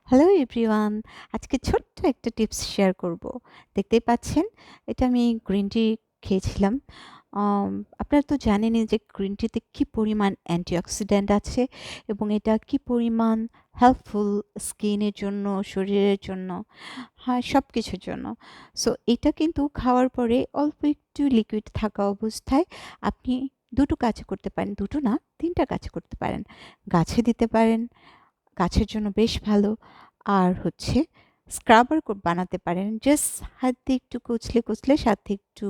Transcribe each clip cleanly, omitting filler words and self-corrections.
Hello everyone, আজকে ছোট্ট একটা টিপস শেয়ার করব। দেখতেই পাচ্ছেন, এটা আমি গ্রিন টি খেয়েছিলাম। আম আপনারা তো জানেনই যে গ্রিন টিতে কি পরিমাণ অ্যান্টিঅক্সিডেন্ট আছে এবং এটা কি পরিমাণ হেল্পফুল স্কিনের জন্য, শরীরের জন্য, হ্যাঁ, সবকিছুর জন্য। সো এটা কিন্তু খাওয়ার পরে অল্প একটু লিকুইড থাকা অবস্থায় আপনি ২ টো কাজ করতে পারেন। ২ টো না, ৩ টা কাজ করতে পারেন। গাছে দিতে পারেন, গাছের জন্য বেশ ভালো। আর হচ্ছে স্ক্রাবার বানাতে পারেন। জাস্ট হাত দিয়ে একটু কুচলে সাথে একটু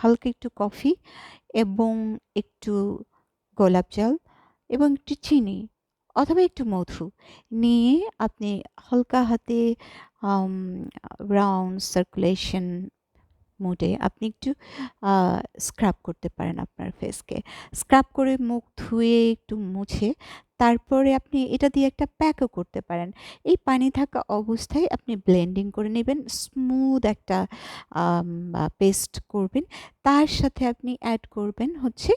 হালকা একটু কফি এবং একটু গোলাপ জল এবং একটু চিনি অথবা একটু মধু নিয়ে আপনি হালকা হাতে আম রাউন্ড সার্কুলেশন মুডে আপনি একটু আ স্ক্রাব করতে পারেন আপনার ফেসকে। স্ক্রাব করে মুখ ধুয়ে একটু মুছে তারপরে আপনি এটা দিয়ে একটা প্যাকও করতে পারেন। এই পানি থাকা অবস্থায় আপনি ব্লেন্ডিং করে নিবেন। স্মুথ একটা পেস্ট করবেন। তার সাথে আপনি এড করবেন হচ্ছে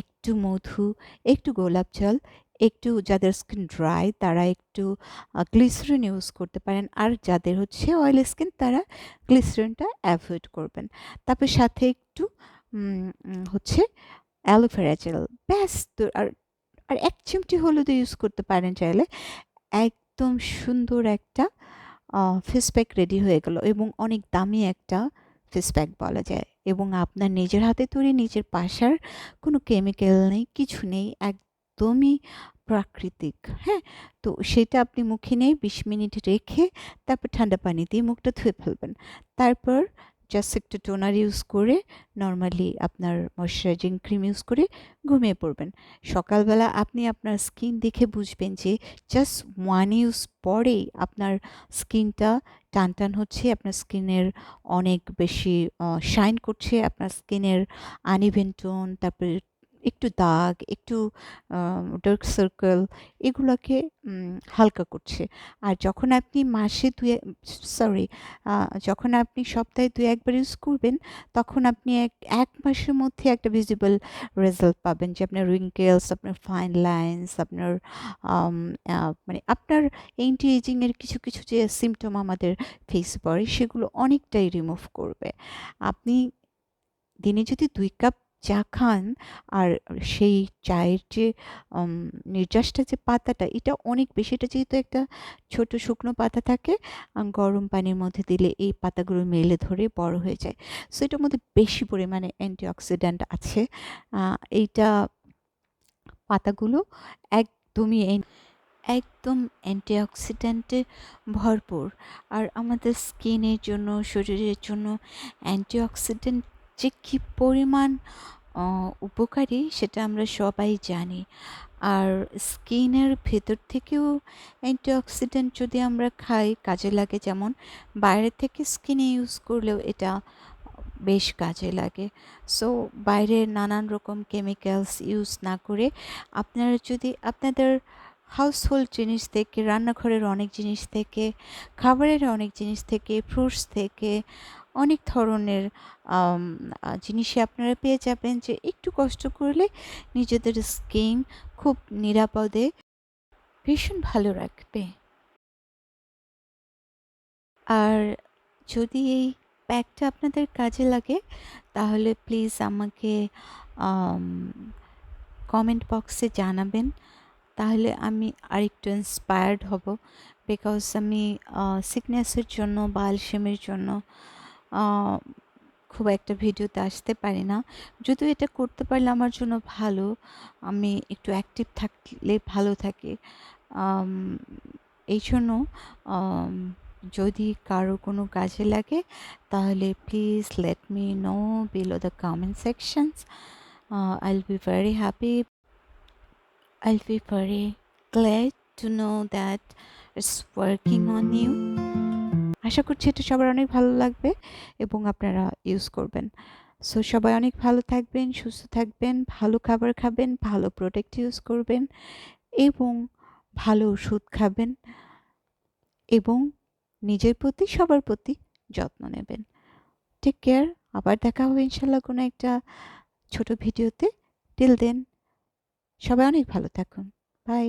একটু মধু, একটু গোলাপ জল, একটু যাদের স্কিন ড্রাই তারা একটু গ্লিসারিন ইউজ করতে পারেন। আর যাদের হচ্ছে অয়েলি স্কিন তারা গ্লিসারিনটা এভয়েড করবেন। তারপর সাথে একটু উম উম হচ্ছে অ্যালোভেরা জেল। ব্যাস তো আর ১ চিমটি হলুদও ইউজ করতে পারেন চাইলে। একদম সুন্দর একটা ফেস প্যাক রেডি হয়ে গেল এবং অনেক দামি একটা ফেস প্যাক বলা যায় এবং আপনার নিজের হাতে তৈরি, নিজের বাসার কোনো কেমিক্যাল নেই, কিছু নেই। একদমই প্রাকৃতিক, হ্যাঁ? তো সেটা আপনি মুখে নিয়ে ২০ মিনিট রেখে তারপর ঠান্ডা পানি দিয়ে মুখটা ধুয়ে ফেলবেন। তারপর জাস্ট একটু টোনার ইউজ করে নরমালি আপনার ময়েশ্চারাইজিং ক্রিম ইউজ করে ঘুমিয়ে পড়বেন। সকালবেলা আপনি আপনার স্কিন দেখে বুঝবেন যে জাস্ট 1 ইউজ পরেই আপনার স্কিনটা টানটান হচ্ছে, আপনার স্কিনের অনেক বেশি শাইন করছে, আপনার স্কিনের আনইভেন টোন, তারপরে একটু দাগ, একটু ডার্ক সার্কেল এগুলাকে হালকা করছে। আর যখন আপনি মাসে ২ সরি যখন আপনি সপ্তাহে ২-১ বার ইউজ করবেন, তখন আপনি ১ মাসের মধ্যে একটা ভিজিবল রেজাল্ট পাবেন যে আপনার wrinkles, আপনার ফাইন লাইনস, আপনার আম আ মানে আপনার এন্টি এজিং এর কিছু যে সিম্পটম আমাদের ফেসে পড়ে সেগুলো অনেকটাই রিমুভ করবে। আপনি দিনে যদি ২ কাপ চা খান আর সেই চায়ের যে আম নির্যাসটা যে পাতাটা এটা অনেক বেশি, এটা যেহেতু একটা ছোট শুকনো পাতা থাকে, গরম পানির মধ্যে দিলে এই পাতাগুলো মেলে ধরে বড় হয়ে যায়। সো এটার মধ্যে বেশি পরিমাণে অ্যান্টিঅক্সিডেন্ট আছে। আ এইটা পাতাগুলো একদমই একদম অ্যান্টিঅক্সিডেন্টে ভরপুর। আর আমাদের স্কিনের জন্য, শরীরের জন্য অ্যান্টিঅক্সিডেন্ট যে কী পরিমাণ অ উপকারী সেটা আমরা সবাই জানি। আর স্কিনের ভেতর থেকেও অ্যান্টিঅক্সিডেন্ট যদি আমরা খাই কাজে লাগে, যেমন বাইরে থেকে স্কিনে ইউজ করলেও এটা বেশ কাজে লাগে। সো বাইরে নানান রকম কেমিক্যালস ইউজ না করে আপনারা যদি আপনাদের হাউসহোল্ড জিনিস থেকে, রান্নাঘরের অনেক জিনিস থেকে, খাবারের অনেক জিনিস থেকে, ফ্রুটস থেকে অনেক ধরনের আম জিনিসই আপনারা পেয়ে যাবেন যে একটু কষ্ট করলে নিজেদের স্কিন খুব নিরাপদে ভীষণ ভালো রাখবে। আর যদি এই প্যাকটা আপনাদের কাজে লাগে তাহলে প্লিজ আমাকে আম কমেন্ট বক্সে জানাবেন। তাহলে আমি আরেকটু ইন্সপায়ার্ড হব। বিকজ আমি সিকনেসের জন্য বা আলসেমির জন্য আ খুব একটা ভিডিওতে আসতে পারি না। যদিও এটা করতে পারলে আমার জন্য ভালো। আমি একটু অ্যাক্টিভ থাকলে ভালো থাকি। আম এইজন্য আম যদি কারো কোনো কাজে লাগে তাহলে please let me know below the comment sections. I'll be very happy. I'll be very glad to know that it's working on you. আশা করছি এটা সবার অনেক ভালো লাগবে এবং আপনারা ইউজ করবেন। সো সবাই অনেক ভালো থাকবেন, সুস্থ থাকবেন, ভালো খাবার খাবেন, ভালো প্রোডাক্ট ইউজ করবেন এবং ভালো ওষুধ খাবেন এবং নিজের প্রতি সবার প্রতি যত্ন নেবেন। Take care. আবার দেখা হবে ইনশাআল্লাহ কোনো একটা ছোট ভিডিওতে। টিল দেন সবাই অনেক ভালো থাকুন। বাই।